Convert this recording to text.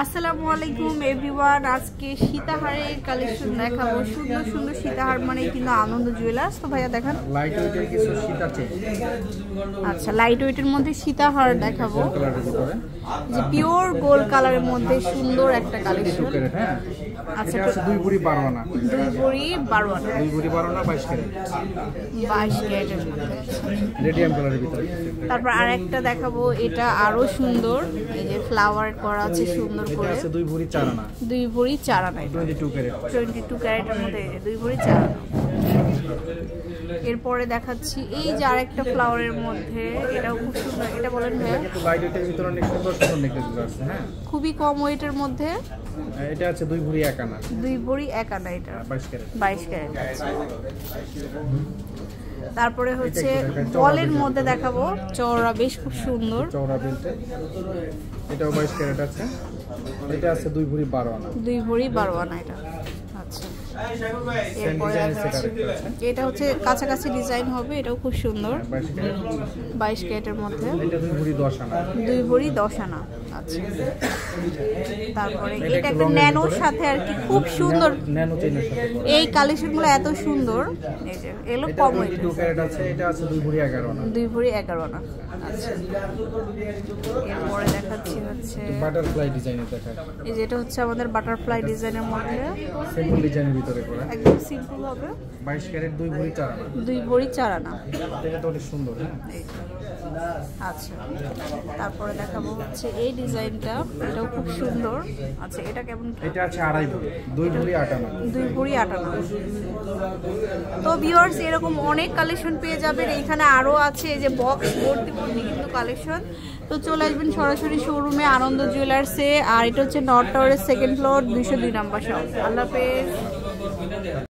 আসসালামু আলাইকুম এভরিওয়ান। আজকে সীতাহারের কালেকশন দেখাবো। সুন্দর সুন্দর সীতাহার মানে কিন্তু আনন্দ জুয়েলার্স। তো ভাইয়া দেখান। লাইট ওয়েটের কিছু সীতা চেইন। আচ্ছা, লাইট ওয়েটের মধ্যে সীতাহার দেখাবো, যে পিওর গোল্ড কালারের মধ্যে সুন্দর একটা কালেকশন। হ্যাঁ, আচ্ছা, এটা 2 ভরি 12 আনা। 2 ভরি 12 আনা। 2 ভরি 12 আনা 22 ক্যারেট। 22 ক্যারেটের মধ্যে রেডিয়াম কালারের ভিতরে। তারপর আরেকটা দেখাবো, এটা আরো সুন্দর, এই যে ফ্লাওয়ার করা আছে সুন্দর করে। এটা আছে 2 ভরি 4 আনা। 2 ভরি 4 আনা। 22 ক্যারেট। 22 ক্যারেটের মধ্যে 2 ভরি 4 আনা। এরপরে দেখাচ্ছি এই যে আরেকটা ফ্লাওয়ারের মধ্যে, এটাও খুব সুন্দর। এটা বলেন ভাইয়া? লাইট ওয়েটের ভিতরে অনেক সুন্দর সুন্দর নেকলেসগুলো আছে। হ্যাঁ, খুবই কম ওয়েটের মধ্যে। এটা আছে 2 ভরি 1 আনা। 2 ভরি 1 আনা। এটা 22 ক্যারেট। 22 ক্যারেট। তারপরে হচ্ছে বলের মধ্যে দেখাবো, চওড়া বেশ খুব সুন্দর চওড়া বেল্ট। এটাও 22 ক্যারেট আছে। এটা আছে 2 ভরি 12 আনা। 2 ভরি 12 আনা। এটা আচ্ছা। এরপরে এটা হচ্ছে কাছাকাছি ডিজাইন হবে, এটাও খুব সুন্দর। 22 ক্যারেটের মধ্যে। এটা 2 ভরি 10 আনা। 2 ভরি 10 আনা। আচ্ছা, তারপরে এটা একটা ন্যানোর সাথে আর কি, খুব সুন্দর ন্যানো চেইনের সাথে। এই কালেকশনগুলো এত সুন্দর। এই যে এলো কম ওয়েট। 2 ক্যারেট আছে। এটা আছে 2 ভরি 11 আনা। 2 ভরি 11 আনা। আচ্ছা, এরপরে দেখাচ্ছি হচ্ছে বাটারফ্লাই ডিজাইনের দেখায়। এই যে এটা হচ্ছে আমাদের বাটারফ্লাই ডিজাইনের মধ্যে, সিম্পল ডিজাইনের ভিতরে করা, একদম সিম্পল হবে। 22 ক্যারেট 2 ভরি 4 আনা। 2 ভরি 4 আনা। এটা তো অনেক সুন্দর। হ্যাঁ, আচ্ছা, তারপরে দেখাবো হচ্ছে এই ডিজাইনটা, এটাও খুব সুন্দর। আচ্ছা, এটা কেমন? এটা আছে 2.5 ভরি 2 ভরি 8 আনা। 2 ভরি 8 আনা। তো ভিউয়ার্স, এরকম অনেক কালেকশন পেয়ে যাবেন। এইখানে আরো আছে, এই যে বক্স ভর্তি ভর্তি কিন্তু কালেকশন। তো চলে আসবেন সরাসরি শোরুমে আনন্দ জুয়েলার্সে। আর এটা হচ্ছে নর্থ টাওয়ারের 2nd ফ্লোর 202 নাম্বার শপ। আল্লাহ হাফেজ।